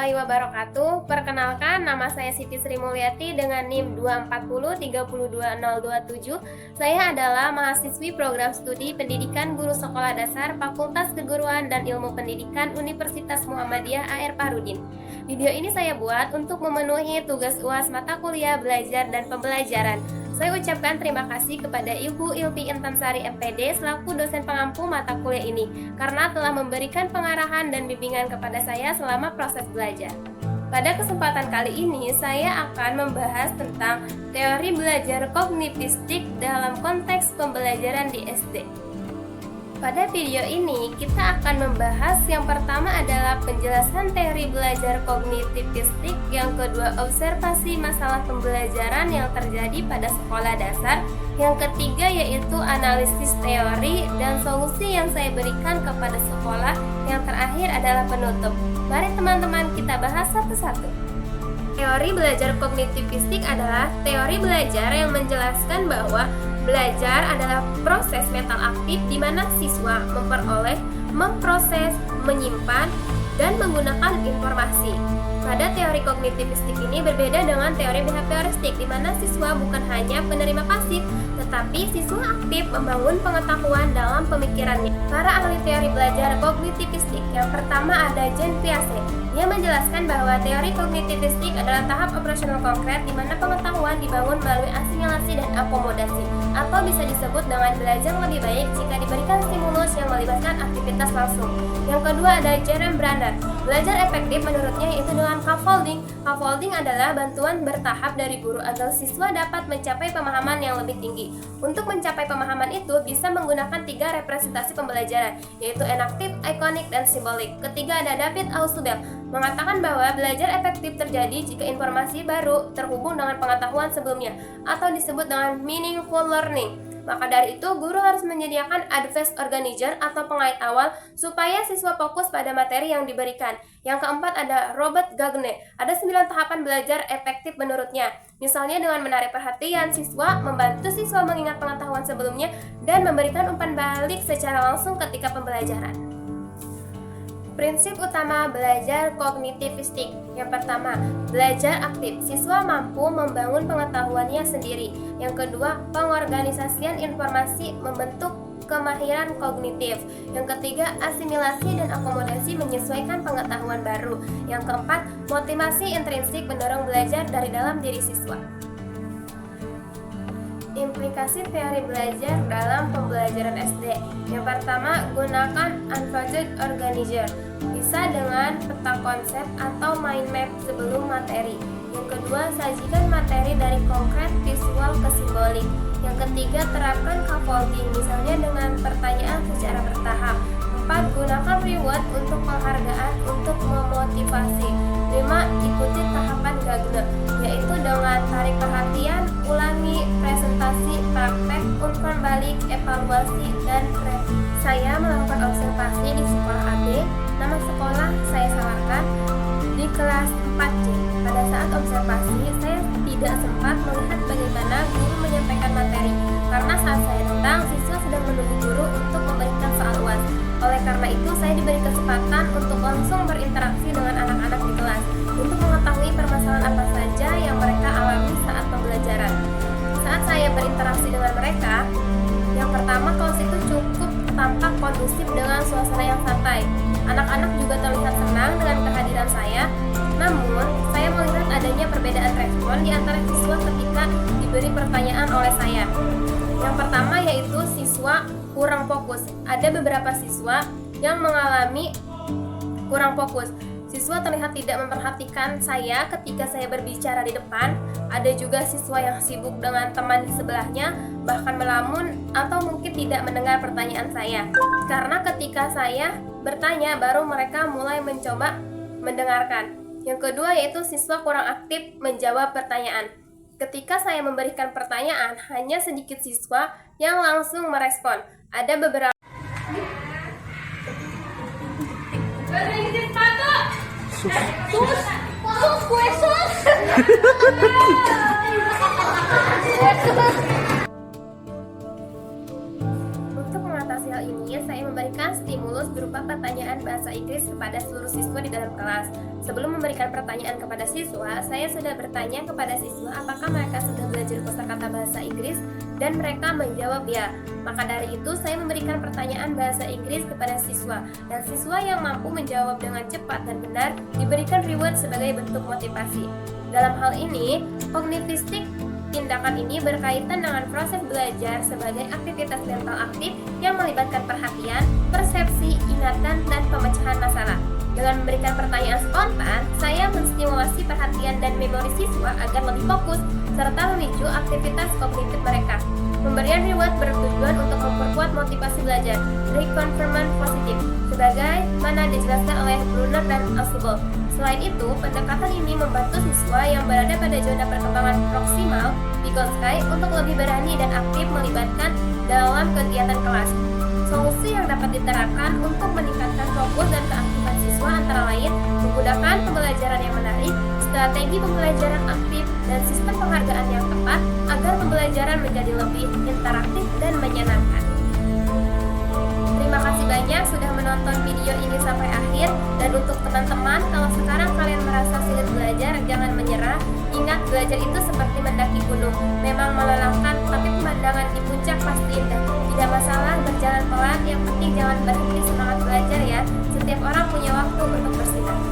warahmatullahi wabarakatuh. Perkenalkan, nama saya Siti Sri Mulyati dengan NIM 240302027. Saya adalah mahasiswi program studi Pendidikan Guru Sekolah Dasar Fakultas Keguruan dan Ilmu Pendidikan Universitas Muhammadiyah A.R. Parudin. Video ini saya buat untuk memenuhi tugas UAS mata kuliah belajar dan pembelajaran. Saya ucapkan terima kasih kepada Ibu Ilvi Intansari MPD selaku dosen pengampu mata kuliah ini karena telah memberikan pengarahan dan bimbingan kepada saya selama proses belajar. Pada kesempatan kali ini saya akan membahas tentang teori belajar kognitistik dalam konteks pembelajaran di SD. Pada video ini kita akan membahas yang pertama adalah penjelasan teori belajar kognitistik, yang kedua observasi masalah pembelajaran yang terjadi pada sekolah dasar, yang ketiga yaitu analisis teori dan solusi yang saya berikan kepada sekolah, yang terakhir adalah penutup. Mari teman-teman kita bahas satu-satu. Teori belajar kognitistik adalah teori belajar yang menjelaskan bahwa belajar adalah proses mental aktif di mana siswa memperoleh, memproses, menyimpan, dan menggunakan informasi. Pada teori kognitistik ini berbeda dengan teori behavioristik di mana siswa bukan hanya penerima pasif, tetapi siswa aktif membangun pengetahuan dalam pemikirannya. Para ahli teori belajar kognitistik yang pertama ada Jean Piaget. Dia menjelaskan bahwa teori kognitistik adalah tahap operasional konkret di mana pengetahuan dibangun melalui asimilasi dan akomodasi, atau bisa disebut dengan belajar lebih baik jika diberikan stimulus yang melibatkan aktivitas langsung. Yang kedua ada Jeremy Branner. Belajar efektif menurutnya yaitu dengan scaffolding. Scaffolding adalah bantuan bertahap dari guru agar siswa dapat mencapai pemahaman yang lebih tinggi. Untuk mencapai pemahaman itu bisa menggunakan 3 representasi pembelajaran, yaitu enaktif, ikonik, dan simbolik. Ketiga ada David Ausubel, mengatakan bahwa belajar efektif terjadi jika informasi baru terhubung dengan pengetahuan sebelumnya, atau disebut dengan meaningful learning. Maka dari itu, guru harus menyediakan advice organizer atau pengait awal supaya siswa fokus pada materi yang diberikan. Yang keempat ada Robert Gagne. Ada 9 tahapan belajar efektif menurutnya. Misalnya dengan menarik perhatian siswa, membantu siswa mengingat pengetahuan sebelumnya, dan memberikan umpan balik secara langsung ketika pembelajaran. Prinsip utama belajar kognitistik. Yang pertama, belajar aktif. Siswa mampu membangun pengetahuannya sendiri. Yang kedua, pengorganisasian informasi membentuk kemahiran kognitif. Yang ketiga, asimilasi dan akomodasi menyesuaikan pengetahuan baru. Yang keempat, motivasi intrinsik mendorong belajar dari dalam diri siswa. Implikasi teori belajar dalam pembelajaran SD. Yang pertama, gunakan advice organizer. Bisa dengan peta konsep atau mind map sebelum materi. Yang kedua, sajikan materi dari konkret visual ke simbolik. Yang ketiga, terapkan scaffolding, misalnya dengan pertanyaan secara bertahap. 4. Gunakan reward untuk penghargaan untuk memotivasi. 5. Ikuti tahapan Gagne, yaitu dengan tarik perhatian, ulangi, presentasi, praktek, umpan balik, evaluasi, dan review. Saya melakukan observasi di sekolah AB. Nama sekolah saya samarkan di kelas 4C. Pada saat observasi, saya tidak sempat melihat bagaimana guru menyampaikan materi, karena saat saya datang, siswa sedang menunggu guru untuk memberikan soal UAS. Oleh karena itu, saya diberi kesempatan untuk langsung berinteraksi dengan anak-anak di kelas untuk mengetahui permasalahan apa saja yang mereka alami saat pembelajaran. Saat saya berinteraksi dengan mereka, yang pertama kelas itu cukup tampak kondusif dengan suasana yang santai. Anak-anak juga terlihat senang dengan kehadiran saya. Namun, saya melihat adanya perbedaan respon di antara siswa ketika diberi pertanyaan oleh saya. Yang pertama yaitu siswa kurang fokus. Ada beberapa siswa yang mengalami kurang fokus. Siswa terlihat tidak memperhatikan saya ketika saya berbicara di depan. Ada juga siswa yang sibuk dengan teman di sebelahnya, bahkan melamun atau mungkin tidak mendengar pertanyaan saya. Karena ketika saya bertanya, baru mereka mulai mencoba mendengarkan. Yang kedua yaitu siswa kurang aktif menjawab pertanyaan. Ketika saya memberikan pertanyaan, hanya sedikit siswa yang langsung merespon. Ada beberapa Untuk mengatasi hal ini, saya memberikan stimulus berupa pertanyaan bahasa Inggris kepada seluruh siswa di dalam kelas. Sebelum memberikan pertanyaan kepada siswa, saya sudah bertanya kepada siswa apakah mereka sudah belajar kosakata bahasa Inggris dan mereka menjawab ya. Maka dari itu saya memberikan pertanyaan bahasa Inggris kepada siswa dan siswa yang mampu menjawab dengan cepat dan benar diberikan reward sebagai bentuk motivasi. Dalam hal ini, kognitistik tindakan ini berkaitan dengan proses belajar sebagai aktivitas mental aktif yang melibatkan perhatian, persepsi, ingatan, dan pemecahan masalah. Dengan memberikan pertanyaan spontan, saya menstimulasi perhatian dan memori siswa agar lebih fokus serta memicu aktivitas kognitif mereka. Pemberian reward bertujuan untuk memperkuat motivasi belajar, reconfirmation positif, sebagai mana dijelaskan oleh Brunner dan Alcible. Selain itu, pendekatan ini membantu siswa yang berada pada zona perkembangan proksimal Vygotsky untuk lebih berani dan aktif melibatkan dalam kegiatan kelas. Solusi yang dapat diterapkan untuk meningkatkan fokus dan keaktifan siswa antara lain menggunakan pembelajaran yang menarik, strategi pembelajaran aktif, dan sistem penghargaan yang tepat agar pembelajaran menjadi lebih interaktif dan menyenangkan. Terima kasih banyak sudah menonton video ini sampai akhir. Dan untuk teman-teman, kalau sekarang kalian merasa sulit belajar, jangan menyerah. Ingat, belajar itu seperti mendaki gunung. Memang melelahkan, tapi pemandangan di puncak pasti indah. Tidak masalah berjalan pelan, yang penting jangan berhenti semangat belajar ya. Setiap orang punya waktu untuk bersinar.